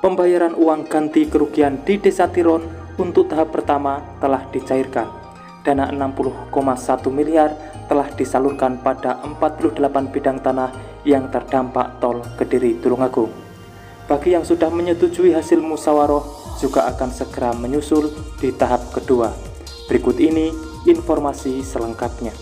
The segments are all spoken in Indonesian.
Pembayaran uang ganti kerugian di Desa Tiron untuk tahap pertama telah dicairkan. Dana 60,1 miliar telah disalurkan pada 48 bidang tanah yang terdampak tol Kediri Tulungagung. Bagi yang sudah menyetujui hasil musyawarah juga akan segera menyusul di tahap kedua. Berikut ini informasi selengkapnya.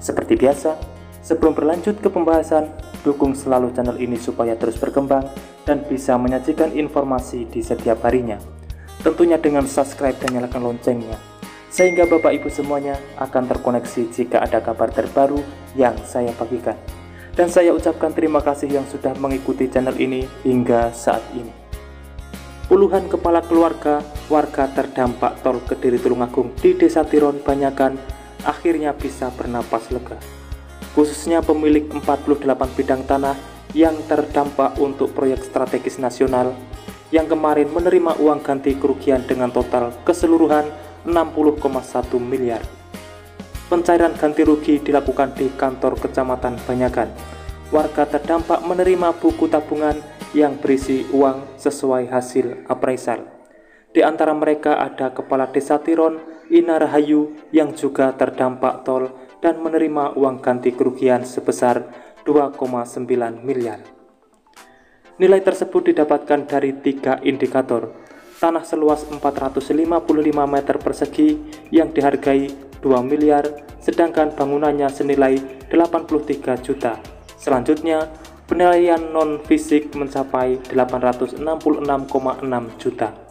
Seperti biasa, sebelum berlanjut ke pembahasan, dukung selalu channel ini supaya terus berkembang dan bisa menyajikan informasi di setiap harinya. Tentunya dengan subscribe dan nyalakan loncengnya, sehingga Bapak Ibu semuanya akan terkoneksi jika ada kabar terbaru yang saya bagikan. Dan saya ucapkan terima kasih yang sudah mengikuti channel ini hingga saat ini. Puluhan kepala keluarga warga terdampak tol Kediri Tulungagung di Desa Tiron Banyakan akhirnya bisa bernapas lega. Khususnya pemilik 48 bidang tanah yang terdampak untuk proyek strategis nasional yang kemarin menerima uang ganti kerugian dengan total keseluruhan 60,1 miliar. Pencairan ganti rugi dilakukan di kantor Kecamatan Banyakan. Warga terdampak menerima buku tabungan yang berisi uang sesuai hasil appraisal. Di antara mereka ada Kepala Desa Tiron, Ina Rahayu, yang juga terdampak tol dan menerima uang ganti kerugian sebesar 2,9 miliar. Nilai tersebut didapatkan dari 3 indikator. Tanah seluas 455 meter persegi yang dihargai 2 miliar, sedangkan bangunannya senilai 83 juta. Selanjutnya, penilaian non-fisik mencapai 866,6 juta.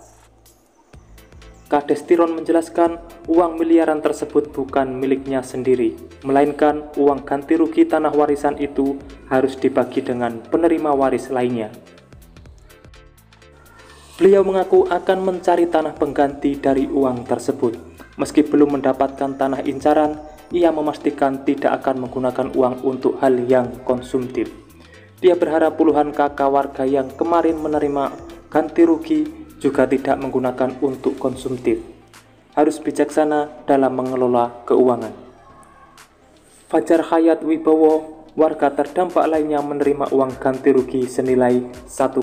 Kades Tiron menjelaskan uang miliaran tersebut bukan miliknya sendiri, melainkan uang ganti rugi tanah warisan itu harus dibagi dengan penerima waris lainnya. Beliau mengaku akan mencari tanah pengganti dari uang tersebut. Meski belum mendapatkan tanah incaran, ia memastikan tidak akan menggunakan uang untuk hal yang konsumtif. Dia berharap puluhan kakak warga yang kemarin menerima ganti rugi juga tidak menggunakan untuk konsumtif. Harus bijaksana dalam mengelola keuangan. Fajar Hayat Wibowo, warga terdampak lainnya, menerima uang ganti rugi senilai 1,5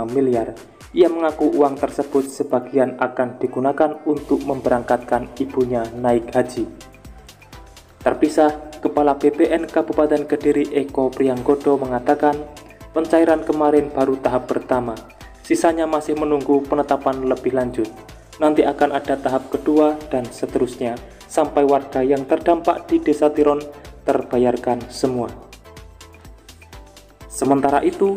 miliar. Ia mengaku uang tersebut sebagian akan digunakan untuk memberangkatkan ibunya naik haji. Terpisah, Kepala BPN Kabupaten Kediri Eko Prianggodo mengatakan pencairan kemarin baru tahap pertama. Sisanya masih menunggu penetapan lebih lanjut. Nanti akan ada tahap kedua dan seterusnya, sampai warga yang terdampak di Desa Tiron terbayarkan semua. Sementara itu,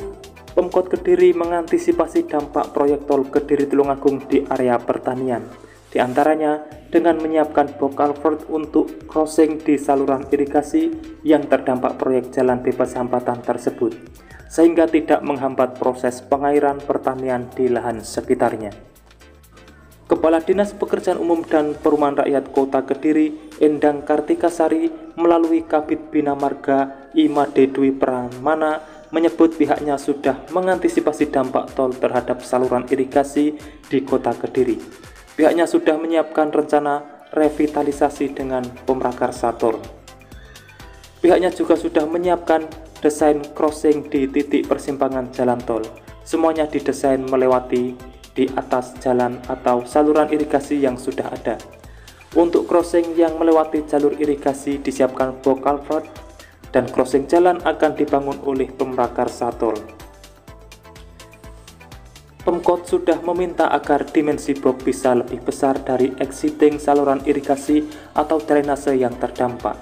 Pemkot Kediri mengantisipasi dampak proyek tol Kediri Tulungagung di area pertanian. Di antaranya dengan menyiapkan box culvert untuk crossing di saluran irigasi yang terdampak proyek jalan bebas hambatan tersebut, sehingga tidak menghambat proses pengairan pertanian di lahan sekitarnya. Kepala Dinas Pekerjaan Umum dan Perumahan Rakyat Kota Kediri, Endang Kartikasari, melalui Kabid Bina Marga Imade Dwi Pramana, menyebut pihaknya sudah mengantisipasi dampak tol terhadap saluran irigasi di Kota Kediri. Pihaknya sudah menyiapkan rencana revitalisasi dengan pemrakarsa tol. Pihaknya juga sudah menyiapkan desain crossing di titik persimpangan jalan tol. Semuanya didesain melewati di atas jalan atau saluran irigasi yang sudah ada. Untuk crossing yang melewati jalur irigasi disiapkan box culvert, dan crossing jalan akan dibangun oleh pemrakarsa tol. Pemkot sudah meminta agar dimensi box bisa lebih besar dari exiting saluran irigasi atau drainase yang terdampak.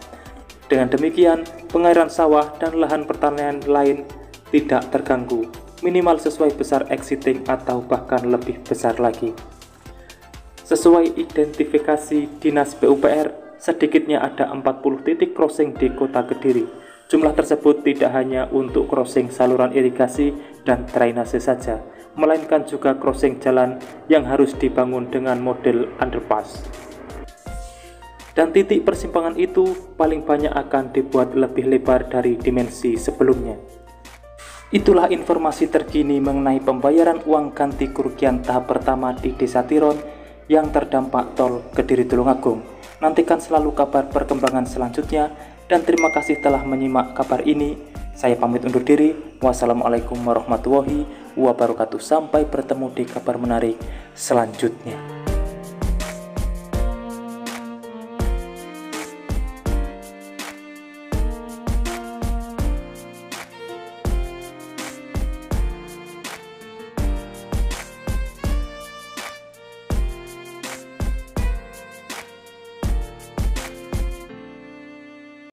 Dengan demikian, pengairan sawah dan lahan pertanian lain tidak terganggu, minimal sesuai besar exiting atau bahkan lebih besar lagi. Sesuai identifikasi Dinas PUPR, sedikitnya ada 40 titik crossing di Kota Kediri. Jumlah tersebut tidak hanya untuk crossing saluran irigasi dan drainase saja, melainkan juga crossing jalan yang harus dibangun dengan model underpass. Dan titik persimpangan itu paling banyak akan dibuat lebih lebar dari dimensi sebelumnya. Itulah informasi terkini mengenai pembayaran uang ganti kerugian tahap pertama di Desa Tiron yang terdampak tol Kediri Tulungagung. Nantikan selalu kabar perkembangan selanjutnya dan terima kasih telah menyimak kabar ini. Saya pamit undur diri. Wassalamualaikum warahmatullahi wabarakatuh. Sampai bertemu di kabar menarik selanjutnya.